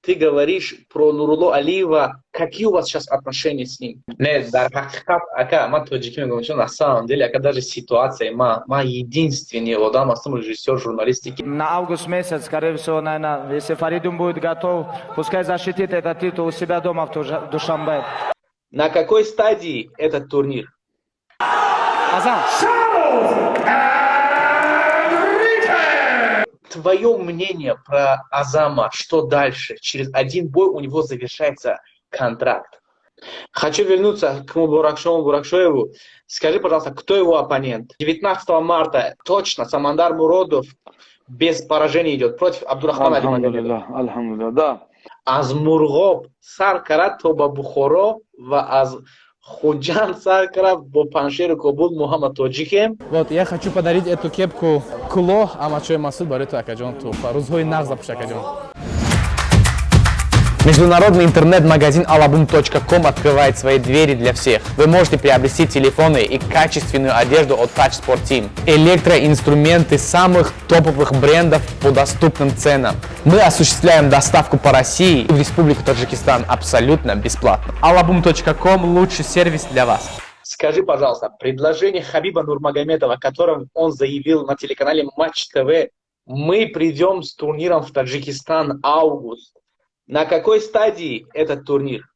ты говоришь про Нурулло Алиева. Какие у вас сейчас отношения с ним? Не, дар ҳақиқат, ака, ман тоҷикӣ мегӯям, на самом деле, ака даже ситуация, ман единственный одам ҳастам, режиссер журналистики. На август месяц, скорее всего, наверное, если Фаридун будет готов, пускай защитит этот титул у себя дома в Душанбе. На какой стадии этот турнир? Азам. Твое мнение про Азама, что дальше? Через один бой у него завершается контракт. Хочу вернуться к Буракшоеву. Скажи, пожалуйста, кто его оппонент? 19 марта точно Самандар Муродов без поражения идет против Абдурахмана Алимагомедова. Алхамдулилля, да. Аз Мургоб сар карад то ба Бухоро ва аз Худжан сар карад бо Паншер Кобул Мухаммад Тоджикем. Вот, я хочу подарить эту кепку Куло Амачой Масуд Бариту Акаджон Туфа. Рузгой нах запуш Акаджон. Международный интернет-магазин alabum.com открывает свои двери для всех. Вы можете приобрести телефоны и качественную одежду от Touch Sport Team, электроинструменты самых топовых брендов по доступным ценам. Мы осуществляем доставку по России и в Республику Таджикистан абсолютно бесплатно. alabum.com – лучший сервис для вас. Скажи, пожалуйста, предложение Хабиба Нурмагомедова, о котором он заявил на телеканале Матч ТВ, мы придем с турниром в Таджикистан август. На какой стадии этот турнир?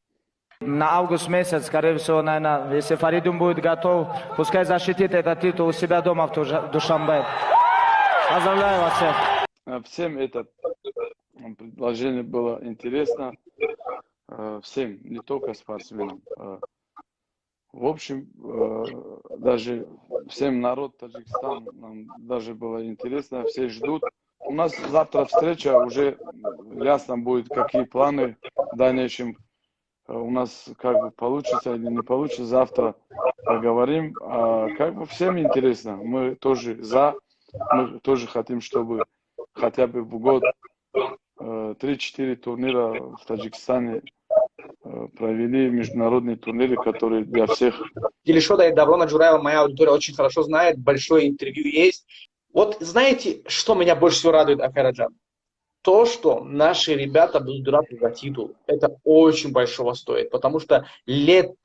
На август месяц, скорее всего, наверное, если Фаридун будет готов, пускай защитит этот титул у себя дома в Душанбе. Поздравляю вас всех. Всем это предложение было интересно. Всем, не только спортсменам. В общем, даже всем народ Таджикистана нам даже было интересно, все ждут. У нас завтра встреча, уже ясно будет, какие планы в дальнейшем у нас как бы получится или не получится. Завтра поговорим. Как бы всем интересно, мы тоже за, мы тоже хотим, чтобы хотя бы в год 3-4 турнира в Таджикистане провели международные турниры, которые для всех. Телешода Давлона Джураева моя аудитория очень хорошо знает, большое интервью есть. Вот знаете, что меня больше всего радует, Акараджан? То, что наши ребята будут драться за титул. Это очень большого стоит, потому что лет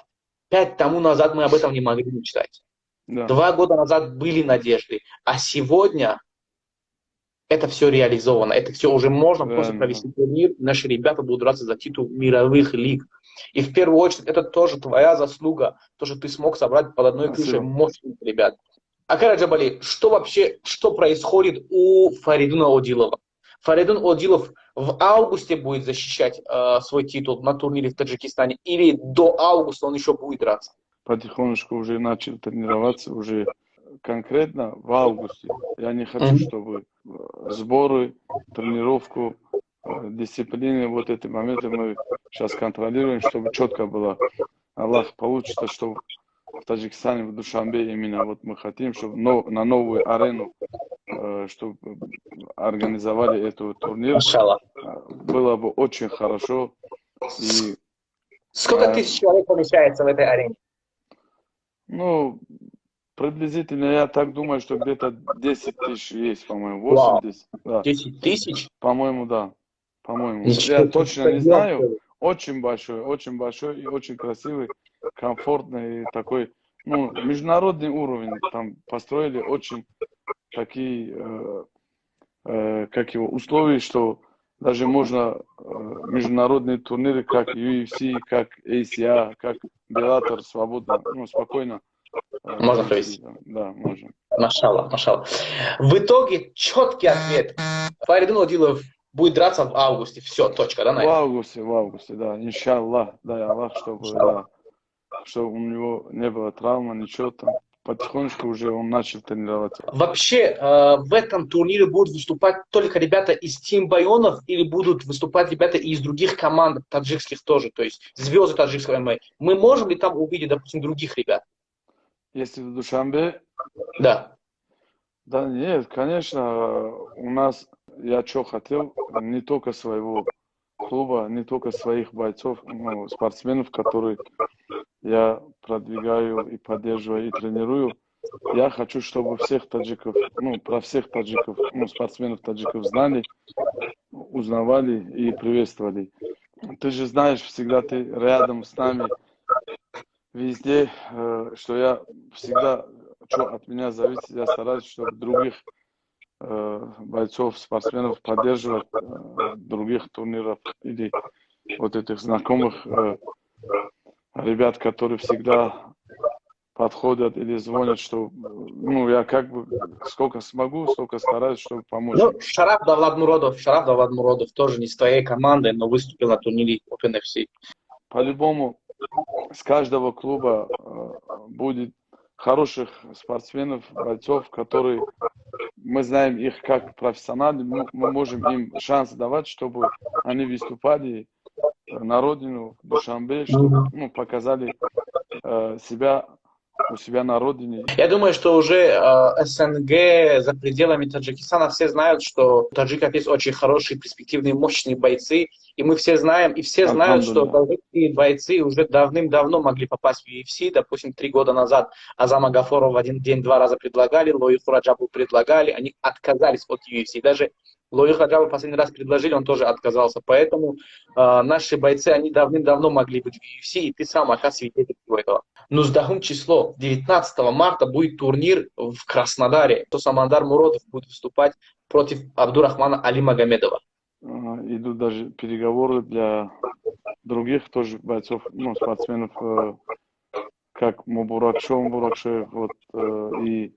5 тому назад мы об этом не могли мечтать. Да. 2 года назад были надежды, а сегодня это все реализовано. Это все уже можно просто провести турнир. Наши ребята будут драться за титул мировых лиг. И в первую очередь это тоже твоя заслуга, то, что ты смог собрать под одной крышей мощных ребят. Акара Джабали, что происходит у Фаридуна Одилова? Фаридун Одилов в августе будет защищать свой титул на турнире в Таджикистане или до августа он еще будет драться? Потихонечку уже начал тренироваться, уже конкретно в августе. Я не хочу, чтобы сборы, тренировку, дисциплины, вот эти моменты мы сейчас контролируем, чтобы четко было. Аллах получится, чтобы в Таджикистане, в Душанбе именно вот мы хотим, чтобы на новую арену, чтобы организовали эту турнир. Было бы очень хорошо. И, сколько тысяч человек помещается в этой арене? Ну, приблизительно, я так думаю, что где-то 10 тысяч есть, по-моему, 80. Да. 10 тысяч? По-моему, да. По-моему. Я точно не знаю. Очень большой и очень красивый, комфортный такой, ну, международный уровень. Там построили очень такие, условия, что даже можно международные турниры, как UFC, как ACA, как Bellator, свободно, ну, спокойно. Можно провести. Да, можно. Машаллах, машаллах. В итоге четкий ответ. Фаридун Одилов будет драться в августе. Все, точка, да, наверное? В августе, да. Иншаллах, дай Аллах, чтобы у него не было травмы, ничего там. Потихонечку уже он начал тренироваться. Вообще, в этом турнире будут выступать только ребята из Team Байонов или будут выступать ребята из других команд таджикских тоже, то есть звезды таджикского ММА? Мы можем ли там увидеть, допустим, других ребят? Если в Душанбе? Да. Да нет, конечно, у нас, я что хотел, не только своего клуба, не только своих бойцов, ну, спортсменов, которые я продвигаю и поддерживаю и тренирую. Я хочу, чтобы всех таджиков, ну, про всех таджиков, ну, спортсменов таджиков знали. узнавали и приветствовали. Ты же знаешь, всегда ты рядом с нами, везде, что я всегда, что от меня зависит, я стараюсь, чтобы других бойцов, спортсменов поддерживать, других турниров или вот этих знакомых ребят, которые всегда подходят или звонят, что, ну, я как бы сколько смогу, столько стараюсь, чтобы помочь. Ну, Шараф Давлат Муродов тоже не с твоей командой, но выступил на турнире Open FC. По-любому, с каждого клуба будет хороших спортсменов, бойцов, которые мы знаем их как профессионалы, мы можем им шанс давать, чтобы они выступали на родину, в Душанбе, чтобы показали себя у себя на родине. Я думаю, что уже СНГ за пределами Таджикистана все знают, что у таджиков есть очень хорошие, перспективные, мощные бойцы. И мы все знаем, и все знают, что таджикские бойцы уже давным-давно могли попасть в UFC. Допустим, 3 года назад Азама Гафорова в один день 2 раза предлагали, Лоиху Раджабу предлагали, они отказались от UFC. Даже Лоиху Раджабу последний раз предложили, он тоже отказался. Поэтому наши бойцы, они давным-давно могли быть в UFC, и ты сам, оказывается, свидетель этого. Но сдахум число. 19 марта будет турнир в Краснодаре. То Самандар Муродов будет выступать против Абдурахмана Али Магомедова. Идут даже переговоры для других тоже бойцов, спортсменов, как Мубуракшоев, и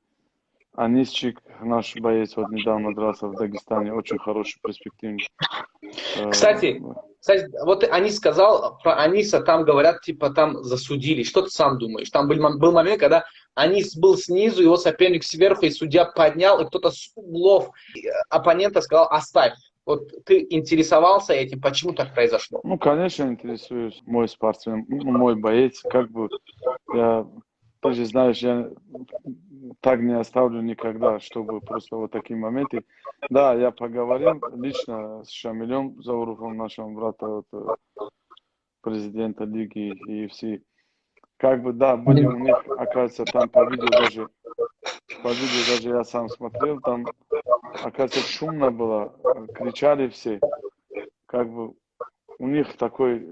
Анисчик, наш боец, недавно дрался в Дагестане, очень хороший, перспективный. Кстати, вот Анис сказал, про Аниса там говорят, типа там засудили. Что ты сам думаешь? Там был момент, когда Анис был снизу, его соперник сверху, и судья поднял, и кто-то с углов оппонента сказал: оставь. Вот ты интересовался этим, почему так произошло? Конечно, интересуюсь. Мой спортсмен, мой боец, как бы, ты же знаешь, я так не оставлю никогда, чтобы просто вот такие моменты. Да, я поговорил лично с Шамилем Зауровым, нашим братом, президента лиги и все. Как бы, да, были у них, оказывается, там по видео даже я сам смотрел, там, оказывается, шумно было, кричали все. Как бы у них такой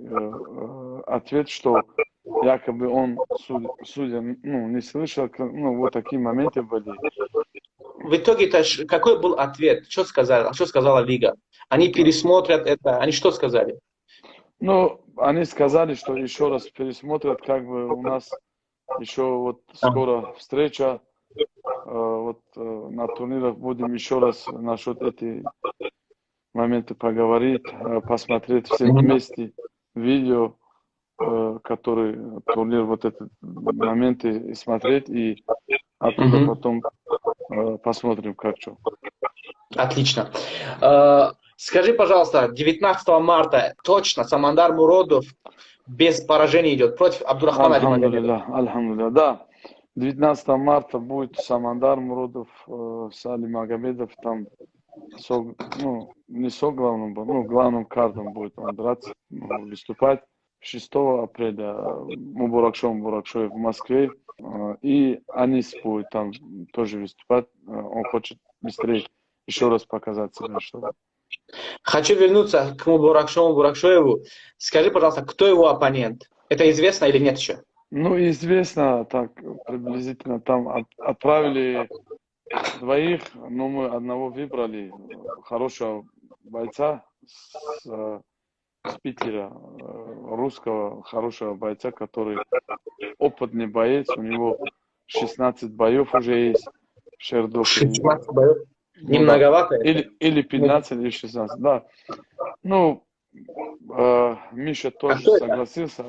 ответ, что якобы он, судя, не слышал, вот такие моменты были. В итоге какой был ответ? Что сказала Лига? Они пересмотрят это, они что сказали? Они сказали, что еще раз пересмотрят, как бы у нас еще вот скоро встреча, на турнирах будем еще раз насчет этих моментов поговорить, посмотреть все вместе видео, которые турнир, вот эти моменты смотреть, и оттуда потом посмотрим, как что. Отлично. Скажи, пожалуйста, 19 марта точно Самандар Муродов без поражения идет против Абдурахмана Али Магомедова? Альхамдулилля, да. 19 марта будет Самандар Муродов с Али Магомедов, там не главным, главным картом будет он драться, выступать. 6 апреля Мубуракшоев в Москве, и Анис будет там тоже выступать. Он хочет быстрее еще раз показать себя. Хочу вернуться к Мубуракшоеву. Скажи, пожалуйста, кто его оппонент? Это известно или нет еще? Известно, так, приблизительно. Там отправили 2, но мы одного выбрали, хорошего бойца с Питера, русского хорошего бойца, который опытный боец, у него 16 боев уже есть в Шердоке. 16 боев? Не многовато? Или 15, или 16, да. Миша тоже согласился.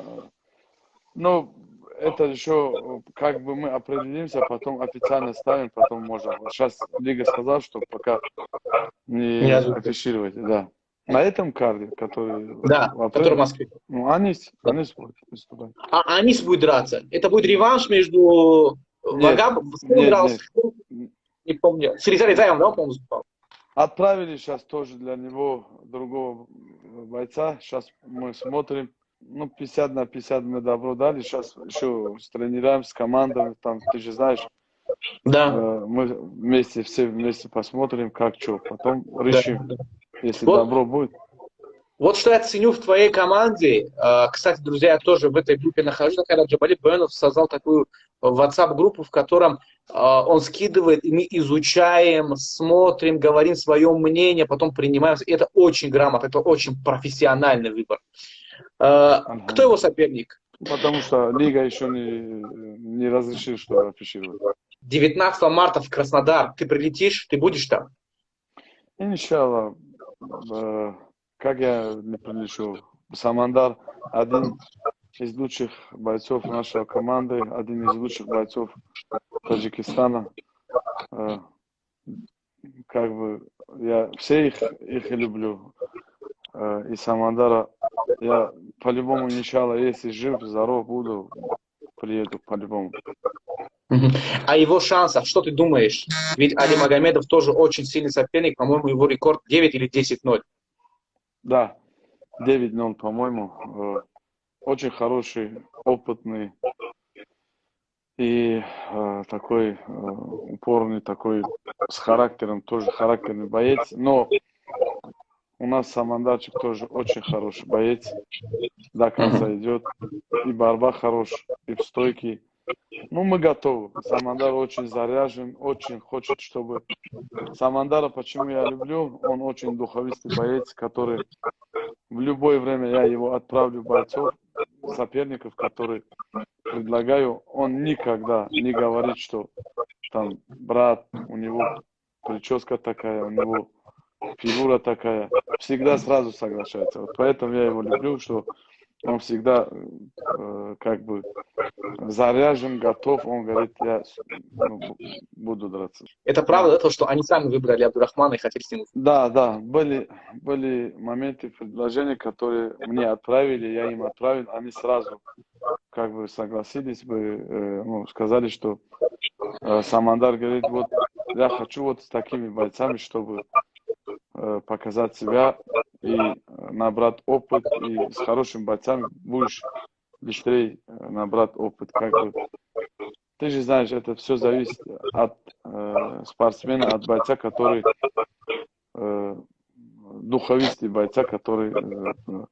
Это еще, как бы мы определимся, потом официально ставим, потом можем. Сейчас Лига сказала, что пока не афишировать, да. На этом карде, который который в Москве. Анис будет выступать. Анис будет драться. Это будет реванш между Вагабом, не помню. С Ризаем, да, по-моему, выступал? Отправили сейчас тоже для него другого бойца. Сейчас мы смотрим. 50 на 50 мы добро дали. Сейчас еще тренируем с командами. Там, ты же знаешь. Да. Мы все вместе посмотрим, как что. Потом решим. если Вот, добро будет. вот что я ценю в твоей команде. Кстати, друзья, я тоже в этой группе нахожусь. Когда Джабали Бенов создал такую WhatsApp-группу, в котором он скидывает, и мы изучаем, смотрим, говорим свое мнение, потом принимаем. Это очень грамотно, это очень профессиональный выбор. Кто его соперник? Потому что лига еще не разрешила, что афишировать. 19 марта в Краснодар. Ты прилетишь, ты будешь там? Иншаллах, как я не прилечу. Самандар один из лучших бойцов нашей команды, один из лучших бойцов Таджикистана. Как бы я все их люблю. И Самандара я по-любому, иншаллах, если жив, здоров буду, приеду по-любому. О его шансах, что ты думаешь? Ведь Али Магомедов тоже очень сильный соперник, по-моему, его рекорд 9 или 10-0. Да, 9-0, по-моему. Очень хороший, опытный и такой упорный, такой с характером, тоже характерный боец. Но у нас Самандарчик тоже очень хороший боец, до конца идет. И борьба хорош, и в стойке. Ну, мы готовы. Самандар очень заряжен, очень хочет, чтобы... Самандара, почему я люблю? Он очень духовистый боец, который в любое время я его отправлю бойцов, соперников, которые предлагаю. Он никогда не говорит, что там брат, у него прическа такая, у него фигура такая. Всегда сразу соглашается. Вот поэтому я его люблю, что он всегда как бы заряжен, готов. Он говорит, я буду драться. Это правда, то, что они сами выбрали Абдурахмана и хотели с ним? Да, да. Были моменты, предложения, которые мне отправили, я им отправил. Они сразу как бы согласились бы, сказали, что Самандар говорит, вот я хочу вот с такими бойцами, чтобы показать себя и набрать опыт, и с хорошими бойцами будешь быстрее набрать опыт. Как бы. Ты же знаешь, это все зависит от спортсмена, от бойца, который духовистый бойца, который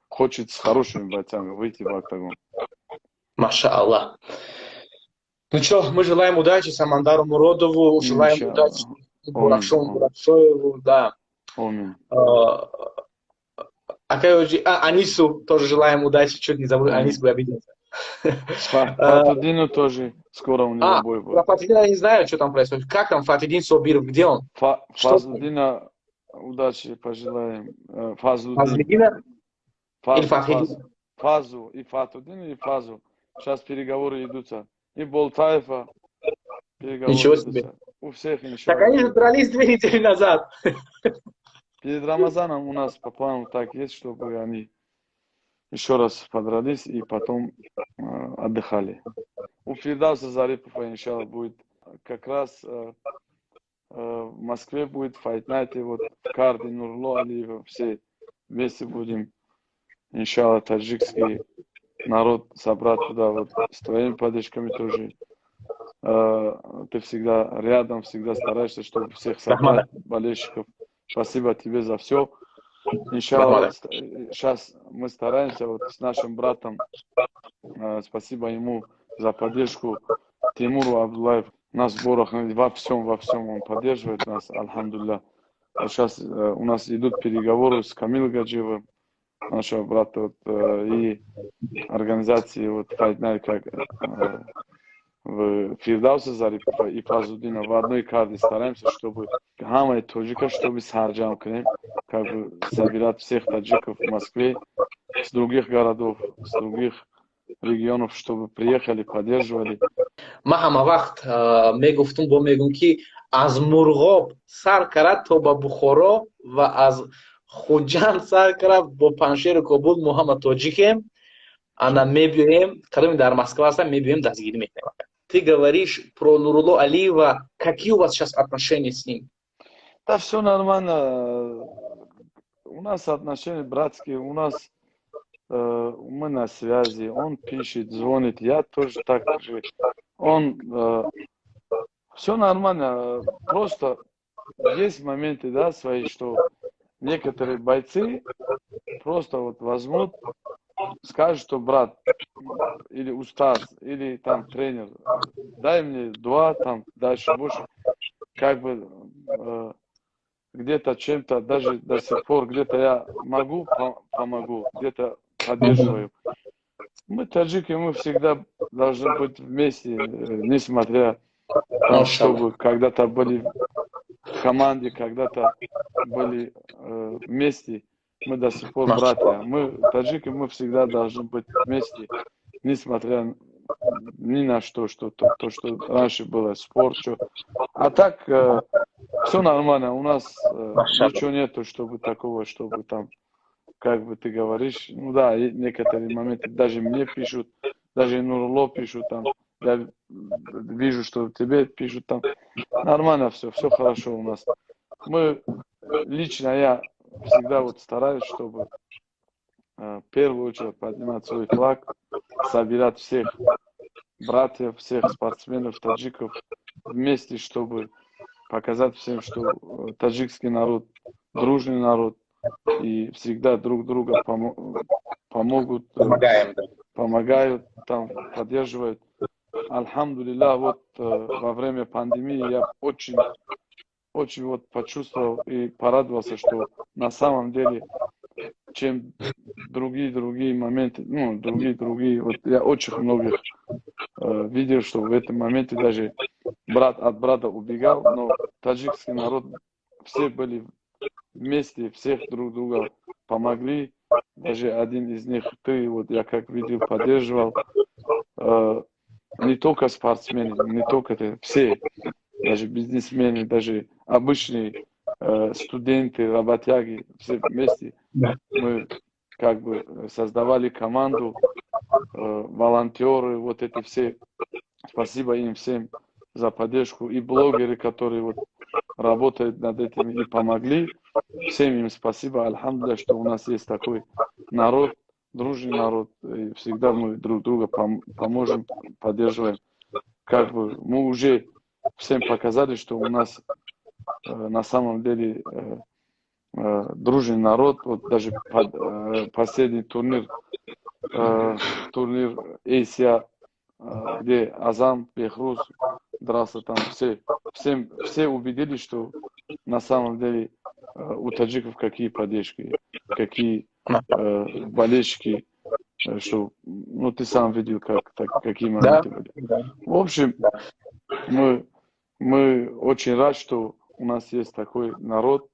хочет с хорошими бойцами выйти в октагон. Маша Аллах. Ну что, мы желаем удачи Самандару Муродову, желаем удачи Бурашову, да. Анису тоже желаем удачи, чуть не забыл, Анис бы обиделся. Фатудину тоже скоро у него бой будет. Про Фатудина я не знаю, что там происходит. Как там Фатудин Собиров, где он? Фазлудина удачи пожелаем. Фазлудина? Или Фатудина? Фазу, и Фатудину, и Фазу. Сейчас переговоры идутся. И Болтаева переговоры Ничего идутся. себе. У всех иншаллах. Так они же дрались 2 недели назад. Перед Рамазаном у нас по плану так есть, чтобы они еще раз подрались и потом отдыхали. У Фирдауса Зарипова, иншаллах, будет как раз в Москве будет Fight Night, и вот в карте Нурло Алиева все вместе будем, иншаллах, таджикский народ собрать туда, вот с твоими поддержками тоже. Ты всегда рядом, всегда стараешься, чтобы всех собрать, болельщиков. Спасибо тебе за все. Иншаллах, сейчас мы стараемся вот с нашим братом, спасибо ему за поддержку, Тимуру Абдуллаев, на сборах, во всем он поддерживает нас, альхамдулилля. Сейчас у нас идут переговоры с Камилом Гаджиевым, нашего брата, вот, и организации вот, Fight Night, как в Фирдаусе Зарипова и Фазудина в одной карте стараемся, чтобы Хама и Таджика, чтобы с Харджам Крем, как бы собирать всех таджиков в Москве, с других городов, с других регионов, чтобы приехали, поддерживали. Махама вахт мегуфтум бо мегум ки аз Мурғоб сар карад то ба Бухоро ва аз Хуҷанд сар карад бо Паншеру Кобул Муҳаммад Тоҷикем ана мебием, когда мы дар Москва ҳастам, мебием дастгирӣ мекунем. Ты говоришь про Нурулло Алиева. Какие у вас сейчас отношения с ним? Да, все нормально. У нас отношения братские, у нас мы на связи. Он пишет, звонит, я тоже так же. Все нормально. Просто есть моменты, да, свои, что некоторые бойцы просто вот возьмут, скажут, что брат, или устаз, или там тренер, дай мне 2, там дальше больше, как бы где-то чем-то, даже до сих пор, где-то я могу, помогу, где-то поддерживаю. Мы, таджики, мы всегда должны быть вместе, несмотря там, чтобы когда-то были в команде, когда-то были вместе, мы до сих пор братья. Мы, таджики, мы всегда должны быть вместе, несмотря ни на что, что раньше было, спорт, что. А так, все нормально, у нас ничего нету, чтобы такого, чтобы там, как бы ты говоришь, ну да, некоторые моменты даже мне пишут, даже Нурло пишут там, я вижу, что тебе пишут там, нормально все хорошо у нас. Мы, лично я всегда вот стараюсь, чтобы в первую очередь поднимать свой флаг, собирать всех братьев, всех спортсменов, таджиков вместе, чтобы показать всем, что таджикский народ дружный народ и всегда друг друга помогут, помогают, там, поддерживают. Альхамдулилlah, вот во время пандемии я очень вот почувствовал и порадовался, что на самом деле, чем другие моменты, ну, другие, вот я очень многих видел, что в этом моменте даже брат от брата убегал, но таджикский народ, все были вместе, всех друг друга помогли, даже один из них, ты, вот я как видел, поддерживал, не только спортсмены, не только это, все, даже бизнесмены, даже обычные студенты, работяги, все вместе. Мы как бы создавали команду, волонтеры, вот эти все. Спасибо им всем за поддержку. И блогеры, которые вот работают над этим и помогли. Всем им спасибо. Альхамдулилля, что у нас есть такой народ, дружный народ. И всегда мы друг друга поможем, поддерживаем. Как бы мы уже всем показали, что у нас на самом деле дружный народ. Вот даже последний турнир Эйсия, где Азам, Бехруз дрался, там все убедились, что на самом деле у таджиков какие поддержки, какие болельщики, что, ну, ты сам видел, какие моменты были. В общем, мы очень рад, что у нас есть такой народ.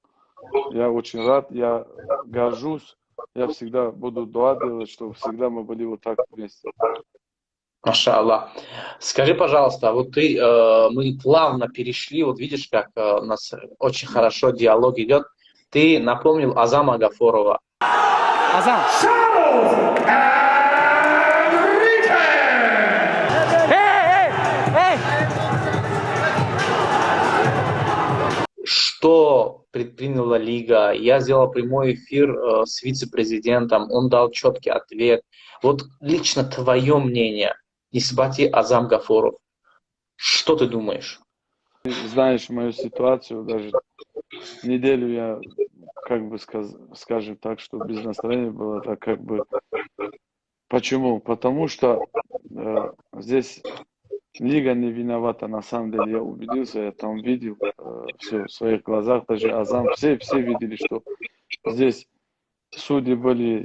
Я очень рад, я горжусь. Я всегда буду дуа делать, что всегда мы были вот так вместе. Маша Аллах. Скажи, пожалуйста, вот мы плавно перешли, вот видишь, как у нас очень хорошо диалог идет. Ты напомнил Азама Гафурова. Азам! Что предприняла Лига? Я сделал прямой эфир с вице-президентом, он дал четкий ответ. Вот лично твое мнение, Нисбати Азам Гафуров, что ты думаешь? Знаешь мою ситуацию, даже неделю я, как бы скажем так, что без настроения было, так как бы. Почему? Потому что здесь Лига не виновата, на самом деле, я убедился, я там видел все в своих глазах, даже Азам, все видели, что здесь судьи были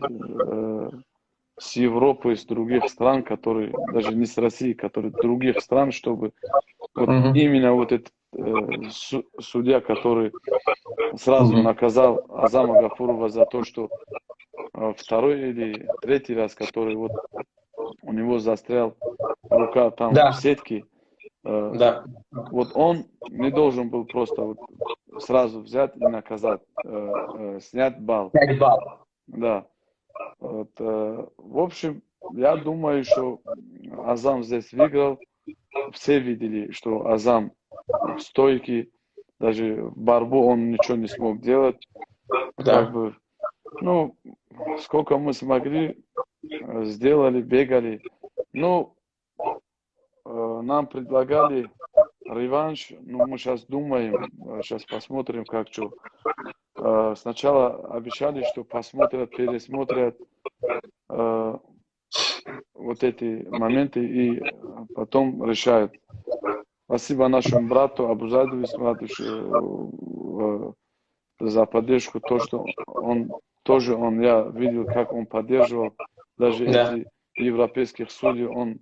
с Европы, с других стран, которые, даже не с России, которые других стран, чтобы вот именно вот этот судья, который сразу наказал Азама Гафурова за то, что второй или третий раз, который вот у него застрял рука там в сетке, вот он не должен был просто вот сразу взять и наказать, снять балл. Да. Вот, в общем, я думаю, что Азам здесь выиграл. Все видели, что Азам стойкий, даже в борьбу он ничего не смог делать. Как бы, ну, сколько мы смогли, сделали, бегали. Ну, нам предлагали реванш, но мы сейчас думаем, сейчас посмотрим, как что. сначала обещали, что посмотрят, пересмотрят вот эти моменты и потом решают. Спасибо нашему брату Абузайду Исматовичу за поддержку, то, что я видел, как он поддерживал, даже эти европейских судей, он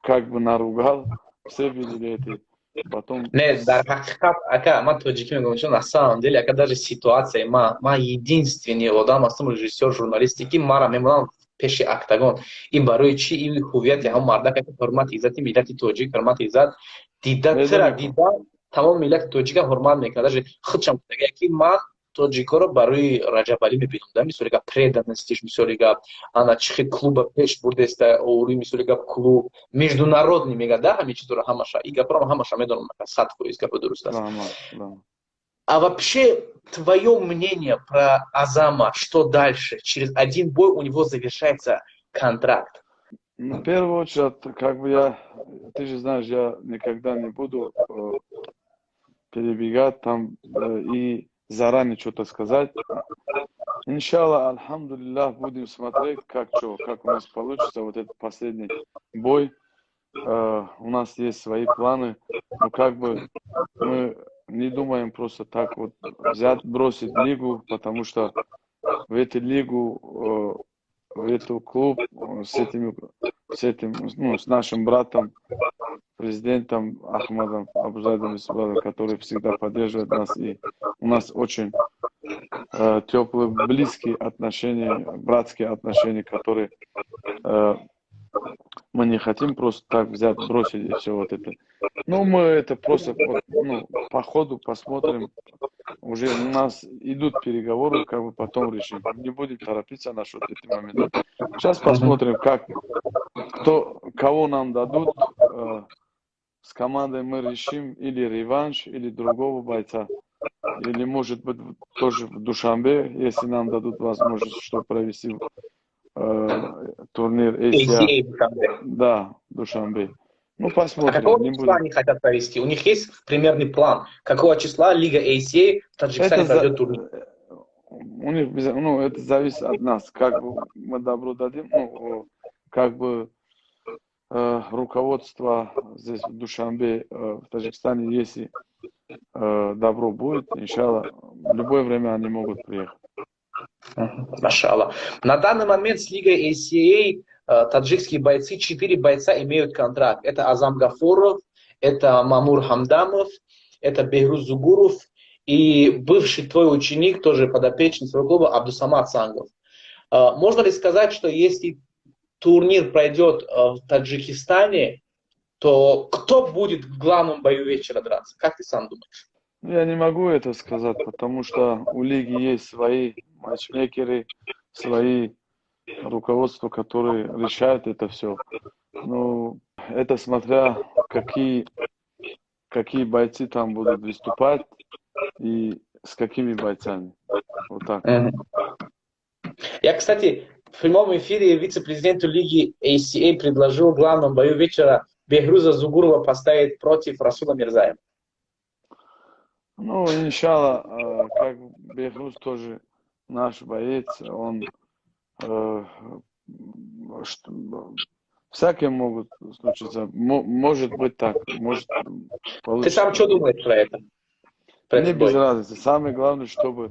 как бы наругал, все видели это. Потом... Нет, да, ака, на самом деле, ака даже ситуация, единственный одам, режиссер журналистики, мара меморан пеши октагон. Им барои чи им хувият я марда как формат изати миллати тоджик формат изат дида тамом миллати тоджика формат мекна даже худшам кутага ки ман тоджикоро барои Раджабали мебинам да мисоли гап преданностиш мисоли гап ана чихи клуба пеш бурдеста оури мисоли гап клуб международный мега да ами чизура хамаша и гапрам хамаша медонам сатфу из гапа дурустас. А вообще, твое мнение про Азама, что дальше? Через один бой у него завершается контракт. В первую очередь, как бы ты же знаешь, я никогда не буду перебегать там и заранее что-то сказать. Иншаллах, альхамдулиллах, будем смотреть, как у нас получится вот этот последний бой. У нас есть свои планы, но как бы мы не думаем просто так вот взять, бросить лигу, потому что в эту лигу, в эту клуб с нашим братом, президентом Ахмадом Абузайдом Исматовичем, который всегда поддерживает нас, и у нас очень теплые, близкие отношения, братские отношения, которые мы не хотим просто так взять, бросить и все вот это. Ну, мы это просто по ходу посмотрим. Уже у нас идут переговоры, как бы потом решим. Не будем торопиться насчет этих моментов. Сейчас посмотрим, кого нам дадут. С командой мы решим или реванш, или другого бойца. Или, может быть, тоже в Душанбе, если нам дадут возможность, что провести турнир ACA. Да, Душанбе. Ну, посмотрим. А какого числа они хотят провести? У них есть примерный план? Какого числа Лига ACA в Таджикистане пройдет турнир? У них, это зависит от нас. Как бы мы добро дадим, как бы руководство здесь в Душанбе, в Таджикистане, если добро будет, иншаллах, в любое время они могут приехать. Машаллах. На данный момент с Лигой ACA таджикские бойцы, 4 бойца имеют контракт. Это Азам Гафуров, это Мамур Хамдамов, это Бехруз Зугуров и бывший твой ученик, тоже подопечный своего клуба, Абдусамат Сангов. Можно ли сказать, что если турнир пройдет в Таджикистане, то кто будет в главном бою вечера драться? Как ты сам думаешь? Я не могу это сказать, потому что у лиги есть свои матчмейкеры, свои руководства, которые решают это все. Но это смотря какие бойцы там будут выступать и с какими бойцами. Вот так. Я, кстати, в прямом эфире вице-президенту лиги ACA предложил в главном бою вечера Бехруза Зугурова поставить против Расула Мирзаева. Ну, иншаллах, как Бехруз тоже наш боец, он всякие могут случиться. Может быть так, может получится. Ты сам что думаешь про это? Мне без разницы. Самое главное, чтобы...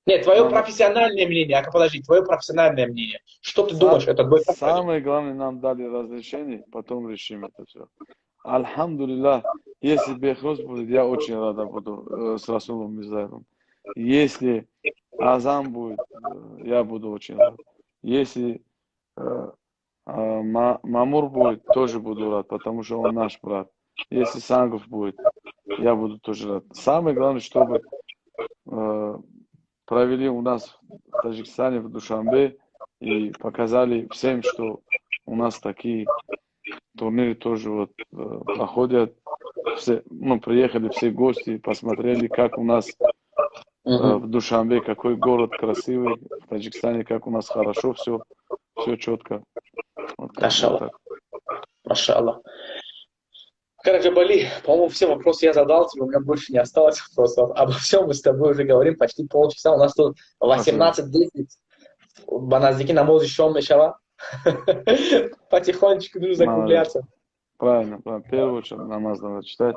Нет, твое профессиональное мнение. Подожди, твое профессиональное мнение. Что ты думаешь, этот бой? Самое главное, нам дали разрешение, потом решим это все. Альхамдулиллах, если Бехруз будет, я очень рада буду с Расулом Мирзаевым. Если Азам будет, я буду очень рад. Если Мамур будет, тоже буду рад, потому что он наш брат. Если Сангов будет, я буду тоже рад. Самое главное, чтобы провели у нас в Таджикистане, в Душанбе, и показали всем, что у нас такие турниры тоже вот проходят. Все, приехали все гости, посмотрели, как у нас в Душанбе, какой город красивый, в Таджикистане, как у нас хорошо все четко. Вот Машаллах. Машаллах. Караджабали, по-моему, все вопросы я задал тебе, у меня больше не осталось вопросов. Обо всем мы с тобой уже говорим почти полчаса. У нас тут 18:10. Баназдики намоз еще мешала. Потихонечку нужно закругляться. Правильно, правильно. В первую очередь намаз надо читать.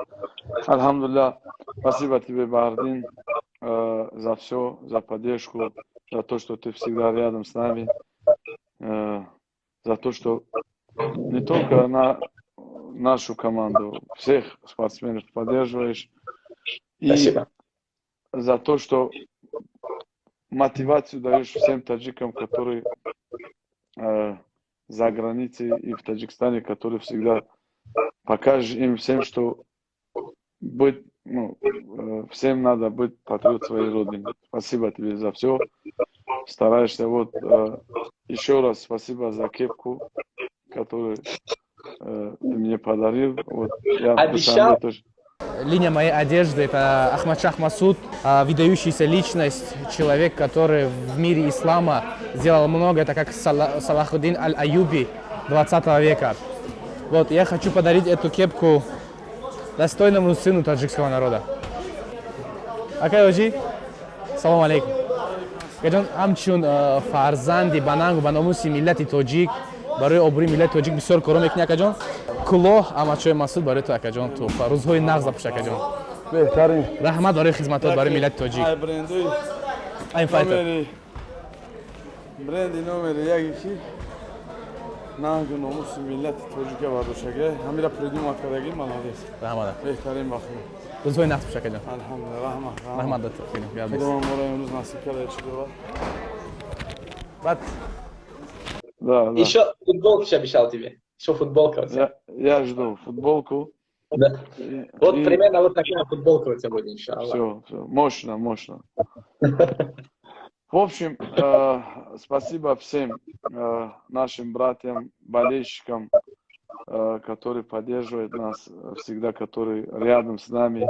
Альхамдулилля. Спасибо тебе, Бахдин, за все, за поддержку, за то, что ты всегда рядом с нами, за то, что не только нашу команду, всех спортсменов поддерживаешь. И Спасибо. за то, что мотивацию даешь всем таджикам, которые за границей и в Таджикистане, которые всегда покажешь им всем, что всем надо быть патриот своей родины. Спасибо тебе за все. Стараешься. Еще раз спасибо за кепку, которую ты мне подарил. Я обещал. Тоже. Линия моей одежды – это Ахмадшах Масуд, выдающаяся личность, человек, который в мире ислама сделал много, это как Салахуддин Аль-Аюби 20 века. Я хочу подарить эту кепку достойному сыну таджикского народа. Акай ожи, салам алейкум. Гаджон амчун фарзанди банангу баномуси миллати тоджик, барои обруи миллати тоджик бисёр кор мекунӣ акаҷон. Кулоҳ Ахмадшоҳи Масуд барои ту акаҷон, ту рӯзҳои нағз запӯш акаҷон. Беҳтарин. Раҳмат барои хизматот барои миллати тоҷик. Айн файта. Бренди номери яке ки нангу номуси миллати тоҷика бардошаге, ҳамира придумат кардаги молодец. Раҳмат. Беҳтарин бахт. Рӯзҳои нағз запӯш акаҷон. Алҳамдулилла, Раҳмат дод. Худо моро имрӯз насиб карда чудо. Бад. Да. Еще футболку обещал тебе. Еще футболка у тебя. Я жду футболку. Да. Примерно такая футболка у тебя будет, иншаллах. Все. Мощно. В общем, спасибо всем нашим братьям, болельщикам, которые поддерживают нас всегда, которые рядом с нами,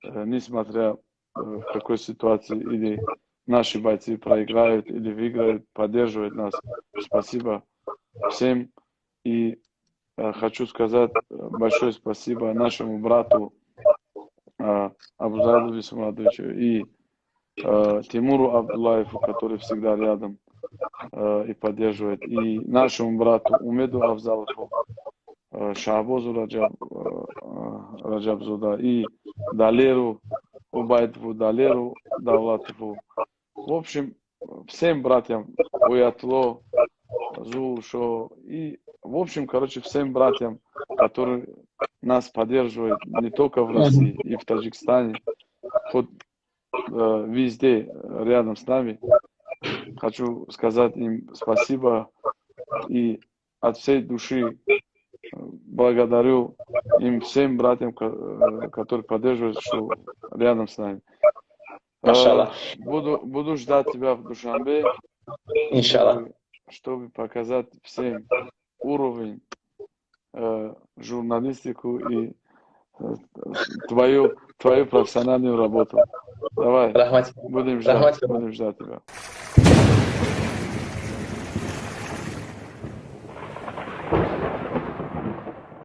несмотря в какой ситуации или наши бойцы проиграют или выиграют, поддерживают нас. Спасибо всем. И хочу сказать большое спасибо нашему брату Абузайду Бисмадовичу и Тимуру Абдуллаеву, который всегда рядом и поддерживает, и нашему брату Умеду Авзалову, Шахбозу Раджабзуда и Далеру Убайдову, Далеру Давлатову. В общем, всем братьям Уятло, Зулшо и, в общем, всем братьям, которые нас поддерживают не только в России и в Таджикистане, хоть везде рядом с нами. Хочу сказать им спасибо и от всей души благодарю им всем братьям, которые поддерживают, что рядом с нами. Буду ждать тебя в Душанбе, чтобы показать всем уровень журналистику и твою профессиональную работу. Давай, будем ждать тебя.